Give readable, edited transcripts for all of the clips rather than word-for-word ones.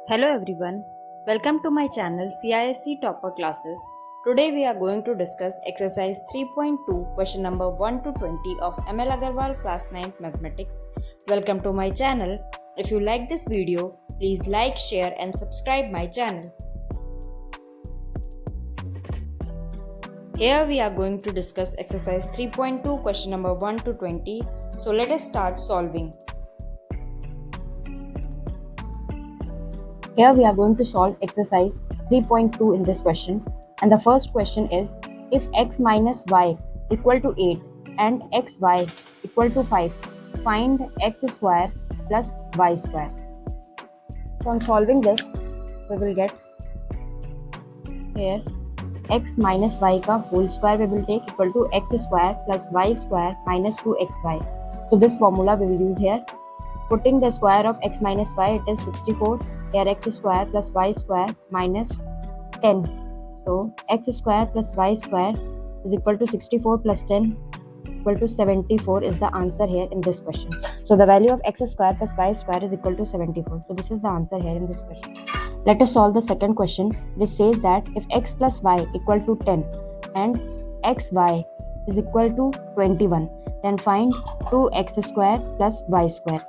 Hello everyone, welcome to my channel CISC Topper Classes. Today we are going to discuss exercise 3.2 question number 1 to 20 of ML Agarwal class 9th mathematics. Welcome to my channel. If you like this video, please like, share and subscribe my channel. Here we are going to discuss exercise 3.2 question number 1 to 20. So let us start solving. Here we are going to solve exercise 3.2 in this question, and the first question is, if x minus y equal to 8 and xy equal to 5, find x square plus y square. So on solving this, we will get here x minus y ka whole square we will take equal to x square plus y square minus 2xy. So this formula we will use here. Putting the square of x minus y, it is 64. Here x square plus y square minus 10. So x square plus y square is equal to 64 plus 10 equal to 74 is the answer here in this question. So the value of x square plus y square is equal to 74. So this is the answer here in this question. Let us solve the second question, which says that if x plus y equal to 10 and xy is equal to 21, then find 2x square plus y square.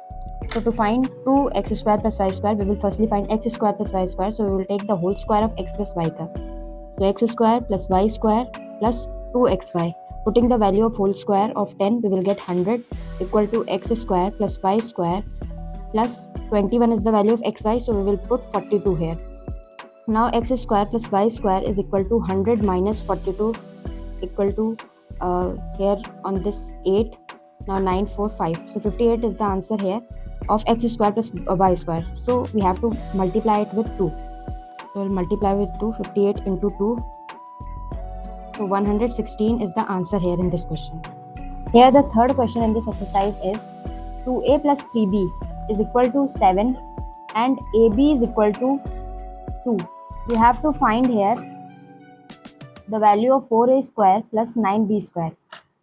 So to find 2x square plus y square, we will firstly find x square plus y square. So we will take the whole square of x plus y ka. So x square plus y square plus 2xy. Putting the value of whole square of 10, we will get 100 equal to x square plus y square plus 21 is the value of xy. So we will put 42 here. Now x square plus y square is equal to 100 minus 42 equal to here on this 8. Now 9, 4, 5. So 58 is the answer here of x square plus y square. So we have to multiply it with 2. So we'll multiply with 2, 58 into 2. So 116 is the answer here in this question. Here the third question in this exercise is 2a plus 3b is equal to 7 and ab is equal to 2. We have to find here the value of 4a square plus 9b square.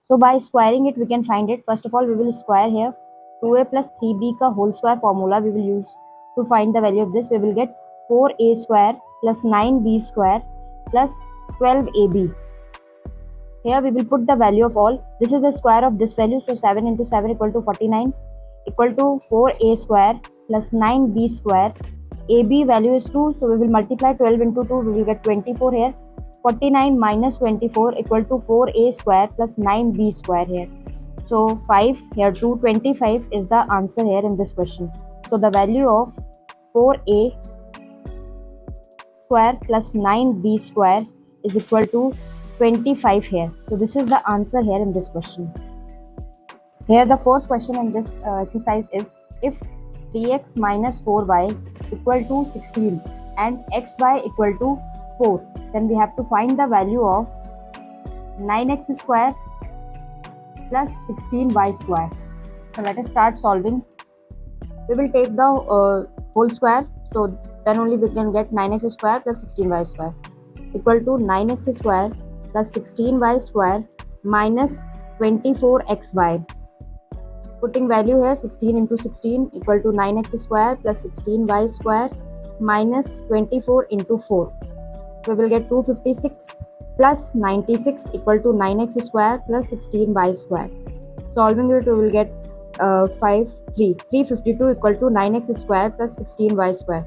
So by squaring it we can find it. First of all, we will square here 2a plus 3b ka whole square formula we will use to find the value of this. We will get 4a square plus 9b square plus 12ab. Here we will put the value of all. This is the square of this value. So 7 into 7 equal to 49 equal to 4a square plus 9b square. ab value is 2. So we will multiply 12 into 2. We will get 24 here. 49 minus 24 equal to 4a square plus 9b square here. So 5 here, 2, 25 is the answer here in this question. So the value of 4a square plus 9b square is equal to 25 here. So this is the answer here in this question. Here the fourth question in this exercise is, if 3x minus 4y equal to 16 and xy equal to 4, then we have to find the value of 9x square plus 16y square. So let us start solving. We will take the whole square, so then only we can get 9x square plus 16y square equal to 9x square plus 16y square minus 24xy. Putting value here, 16 into 16 equal to 9x square plus 16y square minus 24 into 4. We will get 256 plus 96 equal to 9x square plus 16y square. Solving it, we will get 352 equal to 9x square plus 16y square.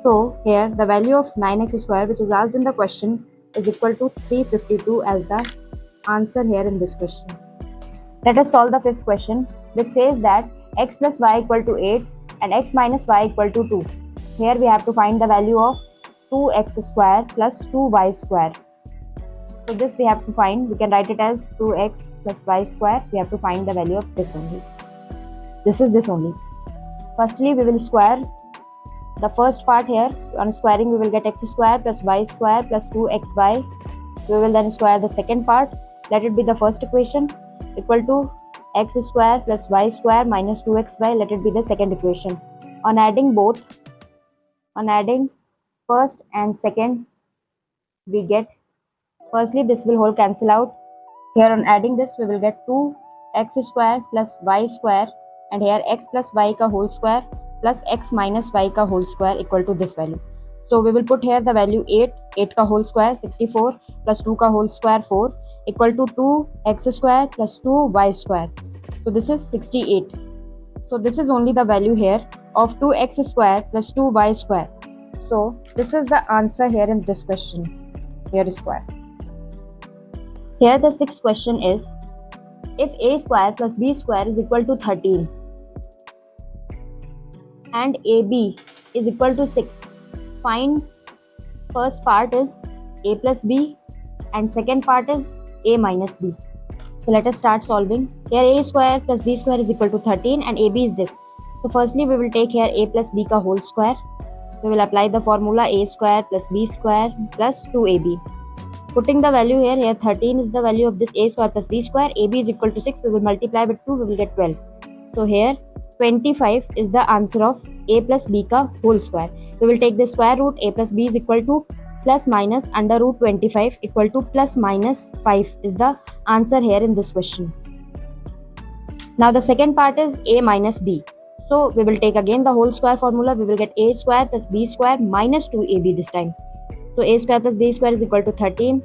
So here the value of 9x square, which is asked in the question, is equal to 352 as the answer here in this question. Let us solve the fifth question, which says that x plus y equal to 8 and x minus y equal to 2. Here we have to find the value of 2x square plus 2y square. So this we have to find. We can write it as 2x plus y square. We have to find the value of this only. This is this only. Firstly, we will square the first part here. On squaring, we will get x square plus y square plus 2xy. We will then square the second part. Let it be the first equation equal to x square plus y square minus 2xy. Let it be the second equation. On adding first and second, we get, firstly this will whole cancel out. Here on adding this, we will get 2x square plus y square, and here x plus y ka whole square plus x minus y का whole square equal to this value. So we will put here the value 8 का whole square 64 plus 2 का whole square 4 equal to 2x square plus 2y square. So this is 68. So this is only the value here of 2x square plus 2y square. So this is the answer here in this question. Here is square. Here the sixth question is, if a square plus b square is equal to 13 and ab is equal to 6, find first part is a plus b and second part is a minus b. So let us start solving. Here a square plus b square is equal to 13 and ab is this. So firstly we will take here a plus b ka whole square. We will apply the formula a square plus b square plus 2ab. Putting the value here 13 is the value of this a square plus b square, ab is equal to 6, we will multiply with 2, we will get 12. So here 25 is the answer of a plus b ka whole square. We will take the square root, a plus b is equal to plus minus under root 25 equal to plus minus 5 is the answer here in this question. Now the second part is a minus b. So we will take again the whole square formula, we will get a square plus b square minus 2ab this time. So a square plus b square is equal to 13.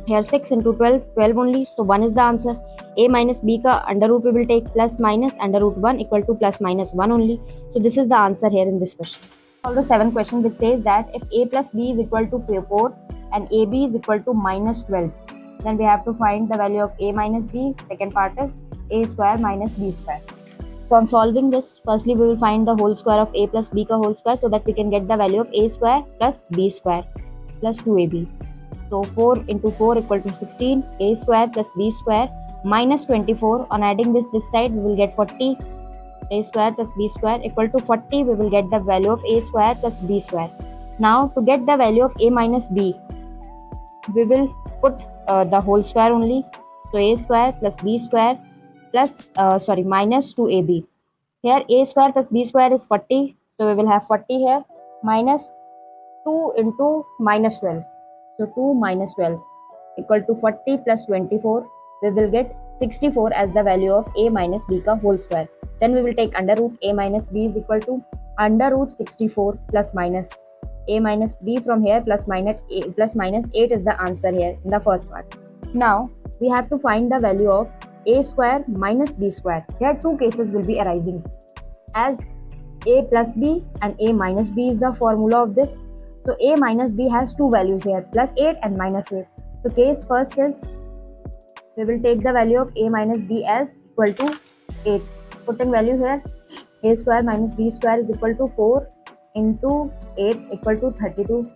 Here 6 into 12, 12 only. So 1 is the answer. A minus b ka under root we will take plus minus under root 1 equal to plus minus 1 only. So this is the answer here in this question. All the seventh question which says that if a plus b is equal to 4 and ab is equal to minus 12, then we have to find the value of a minus b. Second part is a square minus b square. So on solving this, firstly we will find the whole square of a plus b ka whole square so that we can get the value of a square plus b square plus 2ab. So 4 into 4 equal to 16, a square plus b square minus 24. On adding this side we will get 40. A square plus b square equal to 40, we will get the value of a square plus b square. Now to get the value of a minus b, we will put the whole square only. So a square plus b square plus minus 2ab. Here a square plus b square is 40, so we will have 40 here minus 2 into minus 12. So 2 minus 12 equal to 40 plus 24. We will get 64 as the value of a minus b ka whole square. Then we will take under root a minus b is equal to under root 64 plus minus a minus b from here plus minus 8 is the answer here in the first part. Now we have to find the value of a square minus b square. Here two cases will be arising. As a plus b and a minus b is the formula of this. So a minus b has two values here, plus 8 and minus 8. So case first is, we will take the value of a minus b as equal to 8. Putting value here, a square minus b square is equal to 4 into 8 equal to 32.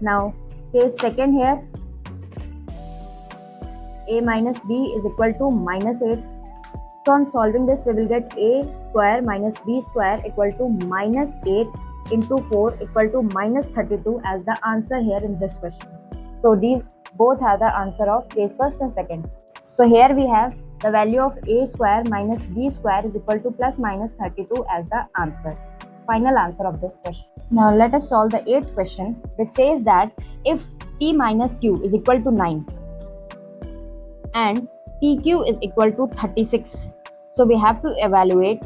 Now case second here, a minus b is equal to minus 8. So on solving this, we will get a square minus b square equal to minus 8 into 4 equal to minus 32 as the answer here in this question. So these both are the answer of case first and second. So here we have the value of a square minus b square is equal to plus minus 32 as the answer. Final answer of this question. Now let us solve the 8th question, which says that if p minus q is equal to 9 and pq is equal to 36, so we have to evaluate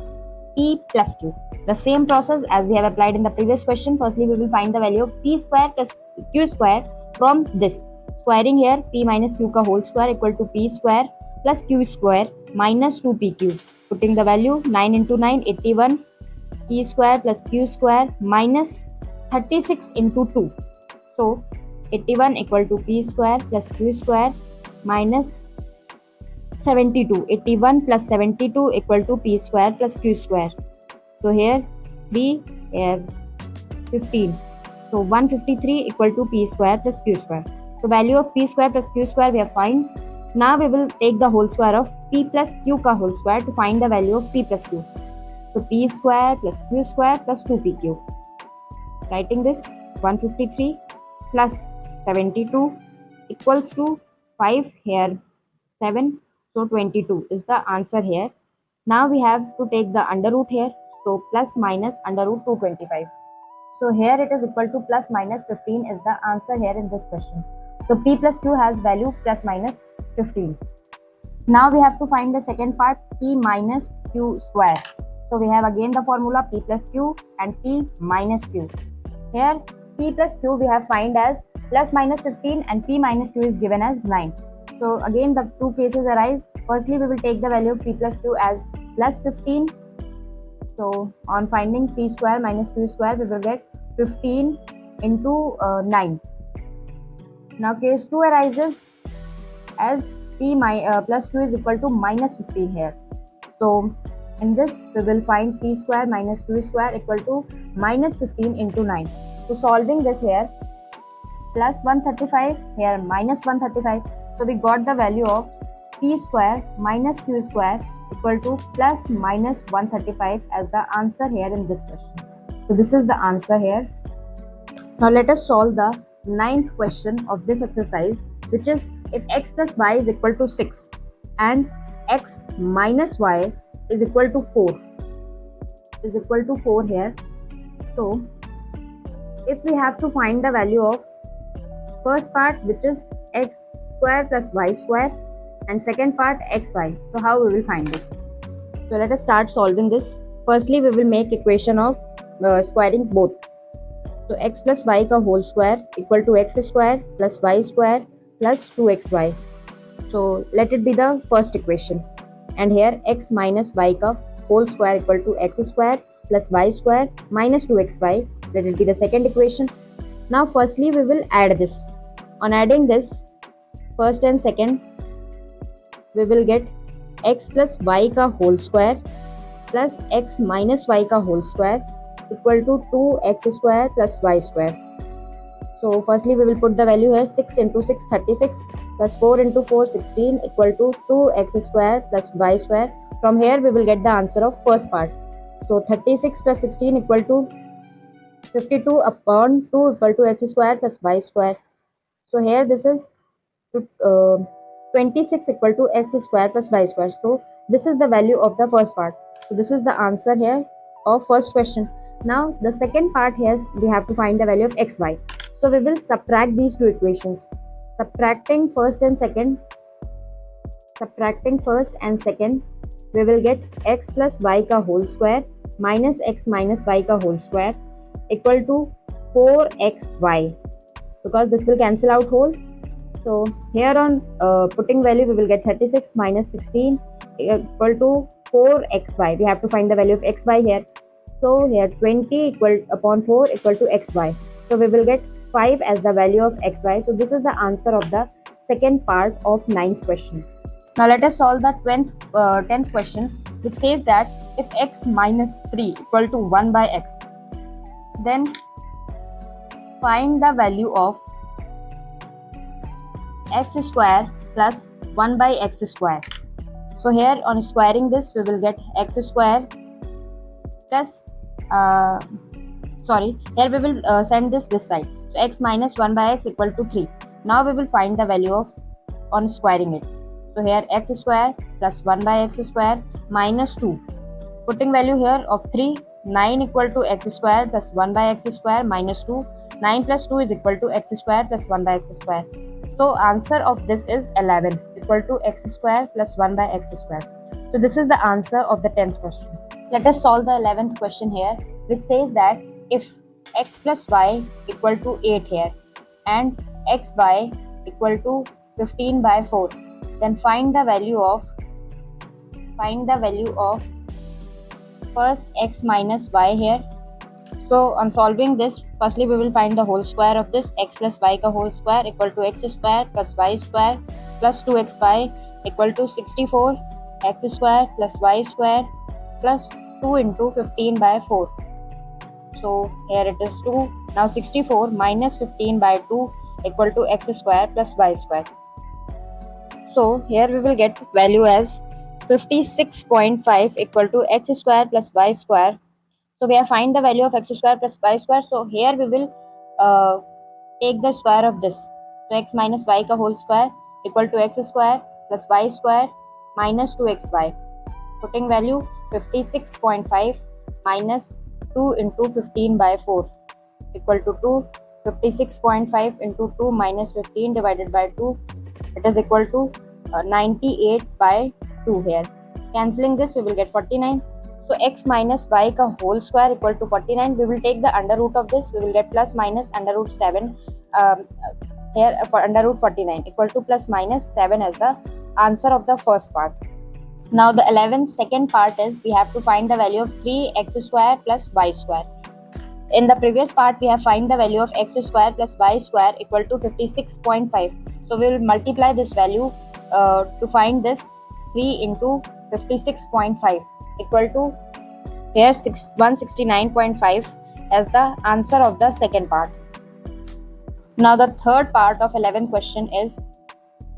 p plus q. The same process as we have applied in the previous question. Firstly, we will find the value of p square plus q square from this. Squaring here, p minus q ka whole square equal to p square plus q square minus 2pq. Putting the value 9 into 9, 81. P square plus q square minus 36 into 2. So 81 equal to p square plus q square minus 72. 81 plus 72 equal to p square plus q square. So here 3, here 15. So 153 equal to p square plus q square. So value of p square plus q square we have find. Now we will take the whole square of p plus q ka whole square to find the value of p plus q. So p square plus q square plus 2pq. Writing this, 153 plus 72 equals to 5, here 7. So 22 is the answer here. Now we have to take the under root here. So plus minus under root 225. So here it is equal to plus minus 15 is the answer here in this question. So p plus q has value plus minus 15. Now we have to find the second part, p minus q square. So we have again the formula p plus q and p minus q. Here p plus q we have find as plus minus 15 and p minus q is given as 9. So again the two cases arise. Firstly we will take the value of p plus q as plus 15. So on finding p square minus q square we will get 15 into 9. Now case 2 arises as p plus q is equal to minus 15 here. So in this we will find p square minus q square equal to minus 15 into 9. So solving this here, plus 135 here minus 135. So we got the value of p square minus q square equal to plus minus 135 as the answer here in this question. So this is the answer here. Now let us solve the 9th question of this exercise, which is if x plus y is equal to 6 and x minus y is equal to 4 here. So if we have to find the value of first part, which is x square plus y square, and second part xy, so how we will find this? So let us start solving this. Firstly we will make equation of squaring both. So x plus y का whole square equal to x square plus y square plus 2xy. So let it be the first equation. And here x minus y का whole square equal to x square plus y square minus 2xy. Let it be the second equation. Now firstly we will add this. On adding this, first and second, we will get x plus y का whole square plus x minus y का whole square equal to 2x square plus y square. So firstly we will put the value here. 6 into 6 36 plus 4 into 4 16 equal to 2x square plus y square. From here we will get the answer of first part. So 36 plus 16 equal to 52 upon 2 equal to x square plus y square. So here this is 26 equal to x square plus y square. So this is the value of the first part. So this is the answer here of first question. Now the second part here we have to find the value of xy. So we will subtract these two equations. Subtracting first and second, we will get x plus y का whole square minus x minus y का whole square equal to 4xy, because this will cancel out whole. So here on putting value we will get 36 minus 16 equal to 4xy. We have to find the value of xy here. So here 20 equal upon 4 equal to xy. So we will get 5 as the value of xy. So this is the answer of the second part of 9th question. Now let us solve the 10th question, which says that if x minus 3 equal to 1 by x, then find the value of x square plus 1 by x square. So here on squaring this we will get x square plus here we will send this side. So x minus 1 by x equal to 3. Now we will find the value of on squaring it. So here x square plus 1 by x square minus 2. Putting value here of 3, 9 equal to x square plus 1 by x square minus 2. 9 plus 2 is equal to x square plus 1 by x square. So answer of this is 11 equal to x square plus 1 by x square. So this is the answer of the 10th question. Let us solve the 11th question here, which says that if x plus y equal to 8 here and xy equal to 15 by 4, then find the value of first x minus y here. So on solving this, firstly we will find the whole square of this. X plus y का whole square equal to x square plus y square plus 2xy equal to 64 x square plus y square plus 2 into 15 by 4. So here it is 2. Now 64 minus 15 by 2 equal to x square plus y square. So here we will get value as 56.5 equal to x square plus y square. So we have find the value of x square plus y square. So here we will take the square of this. So x minus y का whole square equal to x square plus y square minus 2xy. Putting value 56.5 minus 2 into 15 by 4 equal to 2. 56.5 into 2 minus 15 divided by 2, it is equal to 98 by 2 here. Cancelling this we will get 49. So x minus y का whole square equal to 49. We will take the under root of this. We will get plus minus under root 7 here for under root 49 equal to plus minus 7 as the answer of the first part. Now the 11th second part is we have to find the value of 3x square plus y square. In the previous part, we have find the value of x square plus y square equal to 56.5. So we will multiply this value to find this 3 into 56.5 equal to here 169.5 as the answer of the second part. Now the third part of 11th question is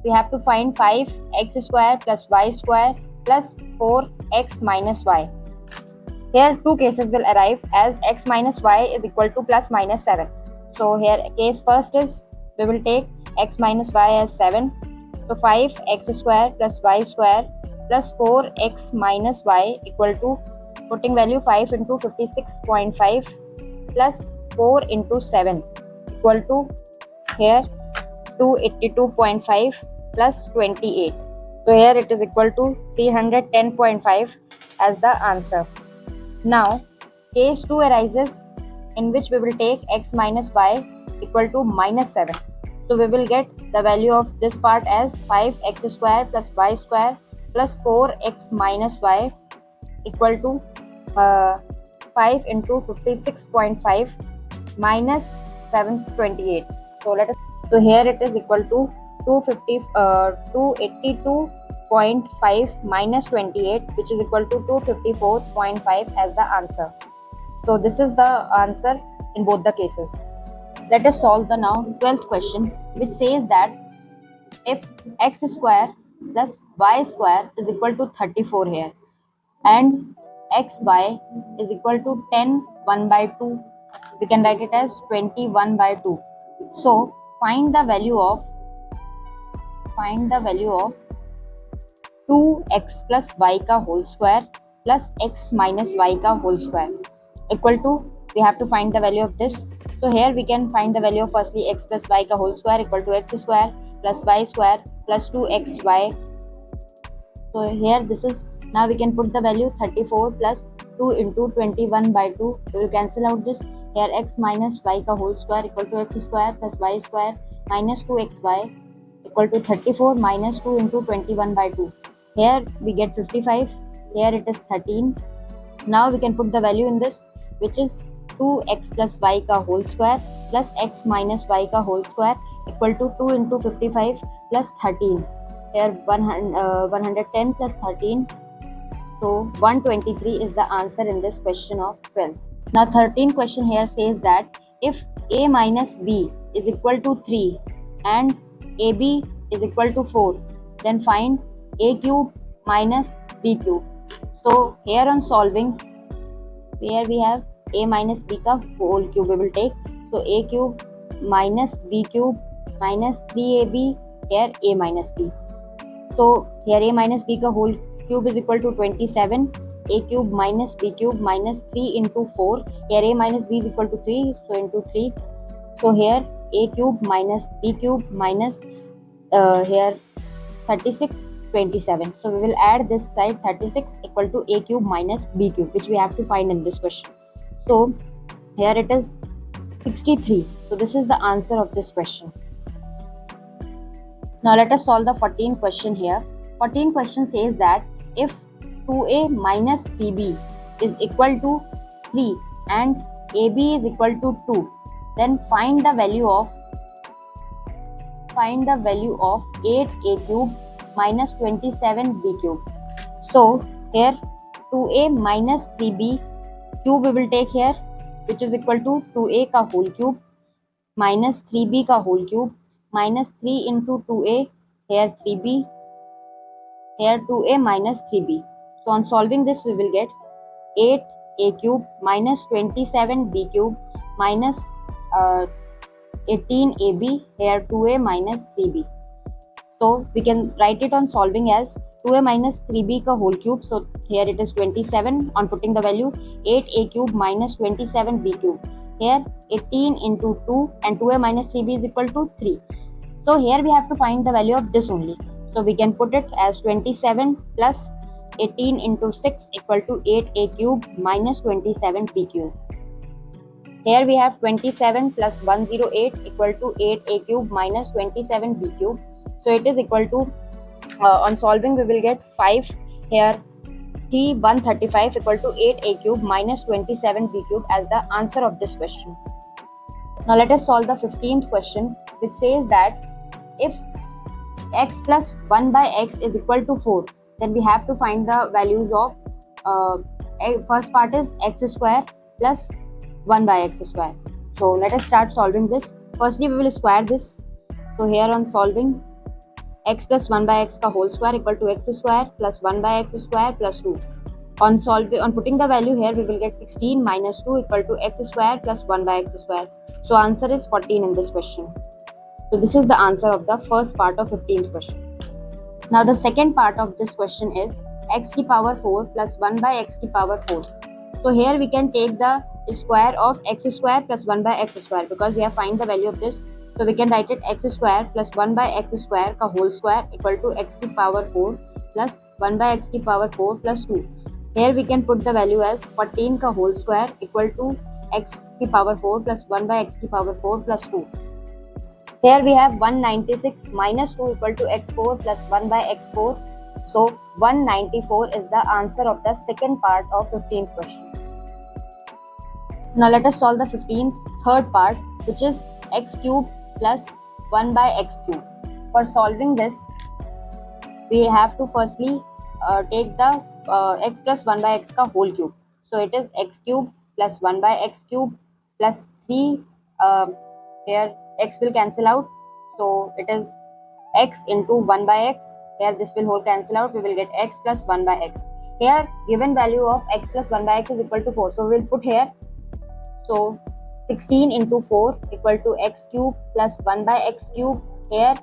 we have to find 5x square plus y square plus 4x minus y. Here two cases will arrive as x minus y is equal to plus minus 7. So here case first is we will take x minus y as 7. So 5x square plus y square plus 4x minus y equal to putting value 5 into 56.5 plus 4 into 7 equal to here 282.5 plus 28. So here it is equal to 310.5 as the answer. Now case 2 arises in which we will take x minus y equal to minus 7. So we will get the value of this part as 5x square plus y square plus 4x minus y equal to 5 into 56.5 minus 728. So here it is equal to 282.5 minus 28, which is equal to 254.5 as the answer. So this is the answer in both the cases. Let us solve the now 12th question, which says that if x square plus y square is equal to 34 here and xy is equal to 10 1 by 2, we can write it as 21 by 2. So find the value of 2x plus y का whole square plus x minus y का whole square equal to, we have to find the value of this. So here we can find the value of firstly x plus y का whole square equal to x square plus y square plus 2xy. So here this is, now we can put the value 34 plus 2 into 21 by 2. We will cancel out this. Here x minus y का whole square equal to x square plus y square minus 2xy equal to 34 minus 2 into 21 by 2. Here we get 55. Here it is 13. Now we can put the value in this, which is 2x plus y का whole square plus x minus y का whole square equal to 2 into 55 plus 13. Here 110 plus 13. So 123 is the answer in this question of 12. Now 13th question here says that if a minus b is equal to 3 and ab is equal to 4, then find a cube minus b cube. So here on solving, here we have a minus b का whole cube we will take. So a cube minus b cube minus 3ab, here a minus b. So here a minus b का whole cube is equal to 27. A cube minus b cube minus 3 into 4. Here a minus b is equal to 3. So into 3. So here a cube minus b cube minus here 36, 27. So we will add this side 36 equal to a cube minus b cube, which we have to find in this question. So here it is 63. So this is the answer of this question. Now let us solve the 14th question here. 14th question says that if 2a minus 3b is equal to 3 and ab is equal to 2, then find the value of 8a cube minus 27b cube. So here 2a minus 3b cube we will take here, which is equal to 2a का whole cube minus 3b का whole cube minus 3 into 2a, here 3b, here 2a minus 3b. So on solving this we will get 8a cube minus 27b cube minus 18ab, here 2a minus 3b. So we can write it on solving as 2a minus 3b का whole cube. So here it is 27. On putting the value 8a cube minus 27b cube. Here 18 into 2 and 2a minus 3b is equal to 3. So here we have to find the value of this only. So we can put it as 27 plus 18 into 6 equal to 8a cube minus 27b cube. Here we have 27 plus 108 equal to 8a cube minus 27b cube. So it is equal to, on solving we will get 5 here. 135 equal to 8a cube minus 27b cube as the answer of this question. Now let us solve the 15th question, which says that if x plus 1 by x is equal to 4, then we have to find the values of first part is x square plus 1 by x square. So let us start solving this. Firstly we will square this. So here on solving, x plus 1 by x ka whole square equal to x square plus 1 by x square plus 2. On putting the value here, we will get 16 minus 2 equal to x square plus 1 by x square. So answer is 14 in this question. So this is the answer of the first part of 15th question. Now the second part of this question is x ki power 4 plus 1 by x ki power 4. So here we can take the square of x square plus 1 by x square because we have find the value of this. So we can write it x square plus 1 by x square ka whole square equal to x ki power 4 plus 1 by x ki power 4 plus 2. Here we can put the value as 14 ka whole square equal to x ki power 4 plus 1 by x ki power 4 plus 2. Here we have 196 minus 2 equal to x4 plus 1 by x4. So 194 is the answer of the second part of 15th question. Now let us solve the third part, which is x cube plus 1 by x cube. For solving this, we have to firstly take the x plus 1 by x ka whole cube. So it is x cube plus 1 by x cube plus 3. Here x will cancel out. So it is x into 1 by x. Here this will whole cancel out. We will get x plus 1 by x. Here given value of x plus 1 by x is equal to 4. So we will put here. So 16 into 4 equal to x cube plus 1 by x cube here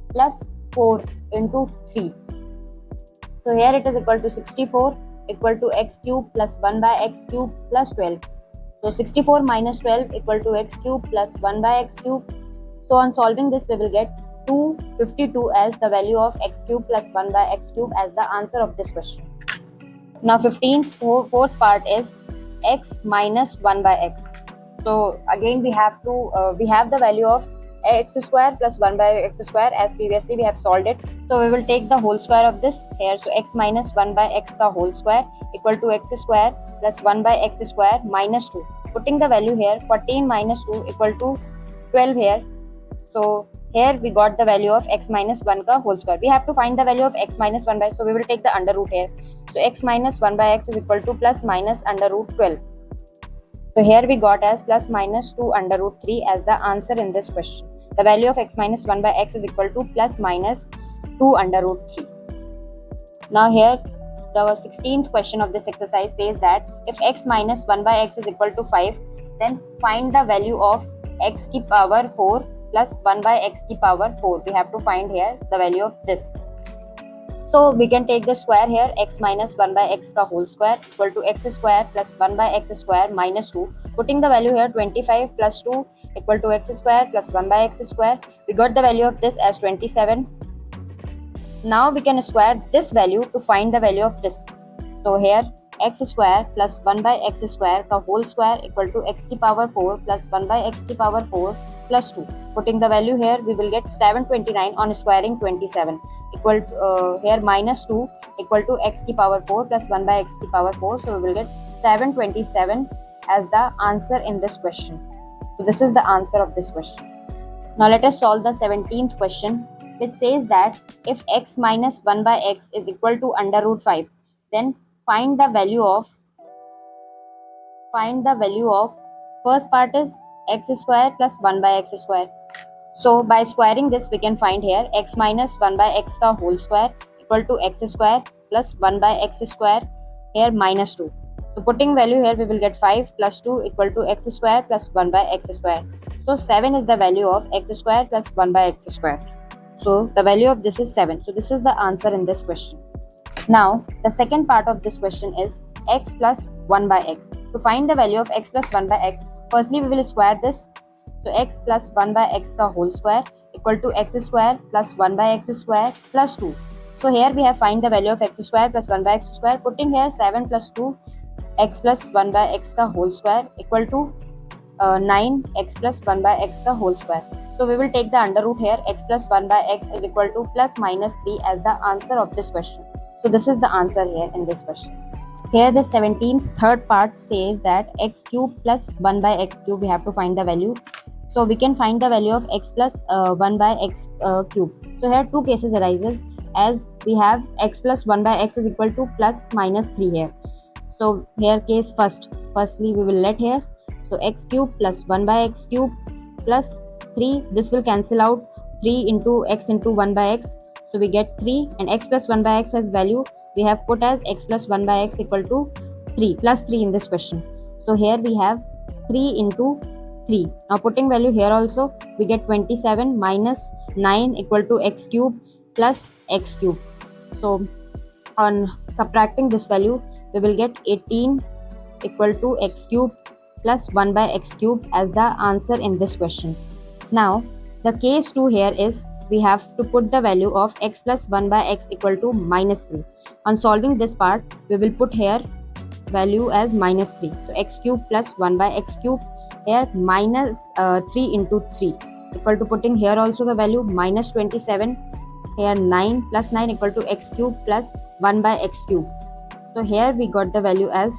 plus 4 into 3. So here it is equal to 64 equal to x cube plus 1 by x cube plus 12. So 64 minus 12 equal to x cube plus 1 by x cube. So on solving this we will get 252 as the value of x cube plus 1 by x cube as the answer of this question. Now fourth part is x minus 1 by x. So again we have the value of x square plus 1 by x square as previously we have solved it. So we will take the whole square of this here. So x minus 1 by x ka whole square equal to x square plus 1 by x square minus 2. Putting the value here, 14 minus 2 equal to 12 here. So here we got the value of x minus 1 ka whole square. We have to find the value of x minus 1 by, so we will take the under root here. So x minus 1 by x is equal to plus minus under root 12. So here we got as plus minus 2 under root 3 as the answer in this question. The value of x minus 1 by x is equal to plus minus 2 under root 3. Now here the 16th question of this exercise says that if x minus 1 by x is equal to 5, then find the value of x ki power 4 plus 1 by x ki power 4. We have to find here the value of this. So we can take the square here, x minus 1 by x ka whole square equal to x square plus 1 by x square minus 2. Putting the value here, 25 plus 2 equal to x square plus 1 by x square. We got the value of this as 27. Now we can square this value to find the value of this. So here x square plus 1 by x square ka whole square equal to x ki power 4 plus 1 by x ki power 4 plus 2. Putting the value here, we will get 729 on squaring 27 equal to here minus 2 equal to x ki power 4 plus 1 by x ki power 4. So we will get 727 as the answer in this question. So this is the answer of this question. Now let us solve the 17th question, which says that if x minus 1 by x is equal to under root 5, then find the value of first part is x square plus 1 by x square. So by squaring this we can find here x minus 1 by x ka whole square equal to x square plus 1 by x square here minus 2. So putting value here, we will get 5 plus 2 equal to x square plus 1 by x square. So 7 is the value of x square plus 1 by x square. So the value of this is 7. So this is the answer in this question. Now the second part of this question is x plus 1 by x. To find the value of x plus 1 by x, firstly we will square this. So x plus 1 by x ka whole square equal to x square plus 1 by x square plus 2. So here we have find the value of x square plus 1 by x square. Putting here 7 plus 2 x plus 1 by x का whole square equal to 9 x plus 1 by x का whole square. So we will take the under root here. X plus 1 by x is equal to plus minus 3 as the answer of this question. So this is the answer here in this question. Here the 17th third part says that x cube plus 1 by x cube, we have to find the value. So we can find the value of x plus 1 by x cube. So here two cases arises, as we have x plus 1 by x is equal to plus minus 3 here. So here case firstly we will let here. So x cube plus 1 by x cube plus 3, this will cancel out, 3 into x into 1 by x, so we get 3, and x plus 1 by x as value we have put as x plus 1 by x equal to 3 plus 3 in this question. So here we have 3 into 3. Now putting value here also, we get 27 minus 9 equal to x cube plus x cube. So on subtracting this value, we will get 18 equal to x cube plus 1 by x cube as the answer in this question. Now the case 2 here is we have to put the value of x plus 1 by x equal to minus 3. On solving this part, we will put here value as minus 3. So x cube plus 1 by x cube, here minus 3 into 3 equal to, putting here also the value minus 27, here 9 plus 9 equal to x cube plus 1 by x cube. So here we got the value as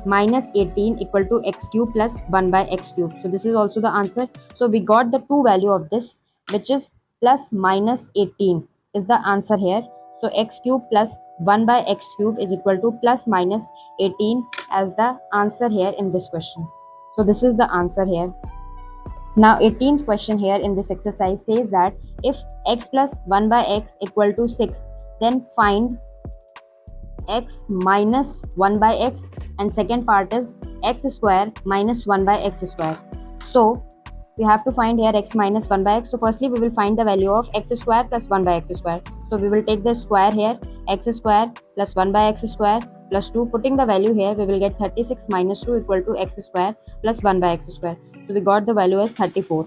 minus 18 equal to x cube plus 1 by x cube. So this is also the answer. So we got the two value of this, which is plus minus 18 is the answer here. So x cube plus 1 by x cube is equal to plus minus 18 as the answer here in this question. So this is the answer here. Now 18th question here in this exercise says that if x plus 1 by x equal to 6, then find x minus 1 by x, and second part is x square minus 1 by x square. So we have to find here x minus 1 by x. So firstly we will find the value of x square plus 1 by x square. So we will take the square here, x square plus 1 by x square plus 2. Putting the value here, we will get 36 minus 2 equal to x square plus 1 by x square. So we got the value as 34.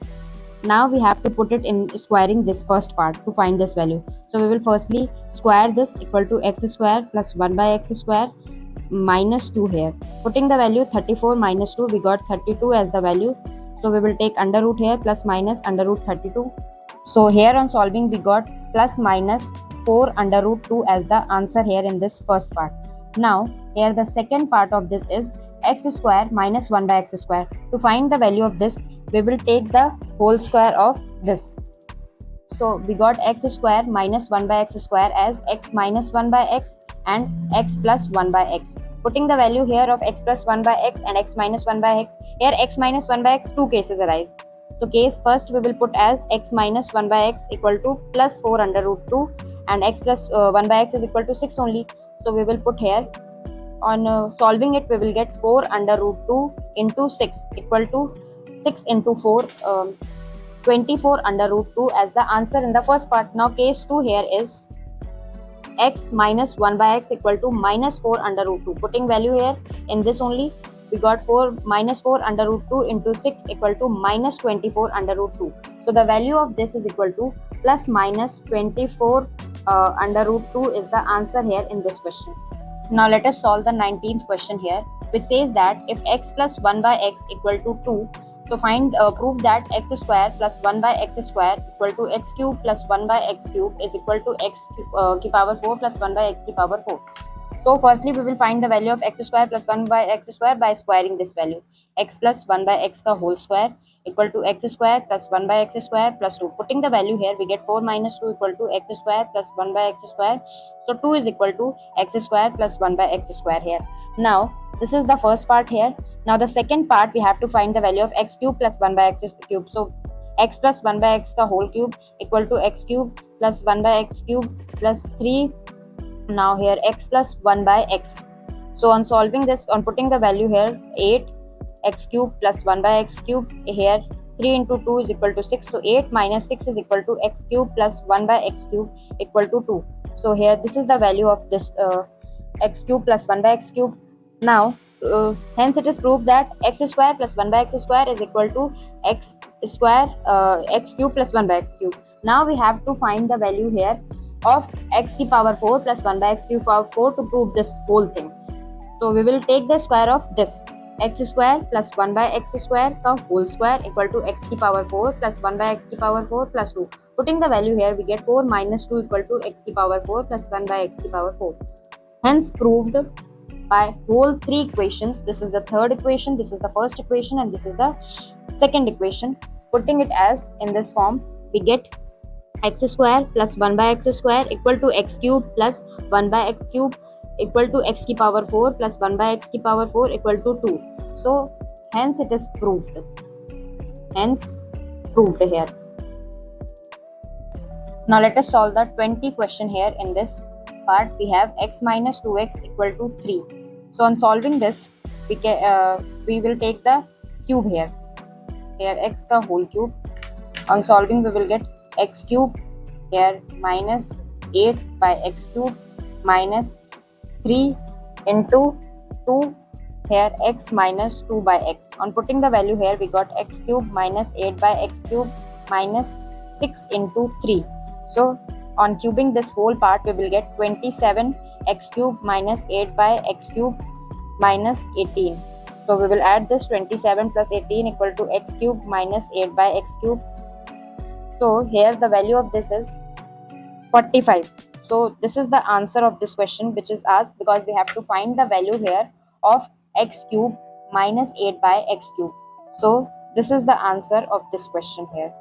Now we have to put it in squaring this first part to find this value. So we will firstly square this equal to x square plus 1 by x square minus 2 here. Putting the value 34 minus 2, we got 32 as the value. So we will take under root here, plus minus under root 32. So here on solving we got plus minus 4 under root 2 as the answer here in this first part. Now here the second part of this is x square minus 1 by x square. To find the value of this, we will take the whole square of this. So we got x square minus 1 by x square as x minus 1 by x and x plus 1 by x. Putting the value here of x plus 1 by x and x minus 1 by x, here x minus 1 by x, two cases arise. So case first we will put as x minus 1 by x equal to plus 4 under root 2, and x plus 1 by x is equal to 6 only. So we will put here, on solving it we will get 4 under root 2 into 6 equal to 6 into 4, 24 under root 2 as the answer in the first part. Now case 2 here is x minus 1 by x equal to minus 4 under root 2. Putting value here in this only, we got 4 minus 4 under root 2 into 6 equal to minus 24 under root 2. So the value of this is equal to plus minus 24 under root 2 is the answer here in this question. Now let us solve the 19th question here, which says that if x plus 1 by x equal to 2, so prove that x square plus 1 by x square equal to x cube plus 1 by x cube is equal to x ki power 4 plus 1 by x ki power 4. So firstly we will find the value of x square plus 1 by x square by squaring this value. X plus 1 by x ka whole square equal to x square plus 1 by x square plus 2. Putting the value here, we get 4 minus 2 equal to x square plus 1 by x square. So 2 is equal to x square plus 1 by x square here. Now this is the first part here. Now the second part, we have to find the value of x cube plus 1 by x cube. So x plus 1 by x ka whole cube equal to x cube plus 1 by x cube plus 3. Now here x plus 1 by x. So on solving this, on putting the value here, 8 x cube plus 1 by x cube, here 3 into 2 is equal to 6. So 8 minus 6 is equal to x cube plus 1 by x cube equal to 2. So here this is the value of this x cube plus 1 by x cube. Now hence it is proved that x square plus 1 by x square is equal to x square x cube plus 1 by x cube. Now we have to find the value here of x की power 4 plus 1 by x की power 4 to prove this whole thing. So we will take the square of this x square plus 1 by x square का whole square equal to x की power 4 plus 1 by x की power 4 plus 2. Putting the value here, we get 4 minus 2 equal to x की power 4 plus 1 by x की power 4. Hence proved by whole three equations. This is the third equation, this is the first equation, and this is the second equation. Putting it as in this form, we get x square plus 1 by x square equal to x cube plus 1 by x cube equal to x की power 4 plus 1 by x की power 4 equal to 2. So hence it is proved. Hence proved here. Now let us solve the 20 question here. In this part we have x minus 2x equal to 3. So on solving this, we will take the cube here. Here x ka whole cube. On solving we will get x cube here minus 8 by x cube minus 3 into 2 here x minus 2 by x. On putting the value here, we got x cube minus 8 by x cube minus 6 into 3. So on cubing this whole part, we will get 27 x cube minus 8 by x cube minus 18. So we will add this 27 plus 18 equal to x cube minus 8 by x cube. So here the value of this is 45. So this is the answer of this question which is asked, because we have to find the value here of x cube minus 8 by x cube. So this is the answer of this question here.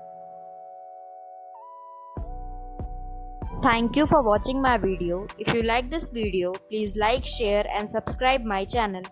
Thank you for watching my video. If you like this video, please like, share and subscribe my channel.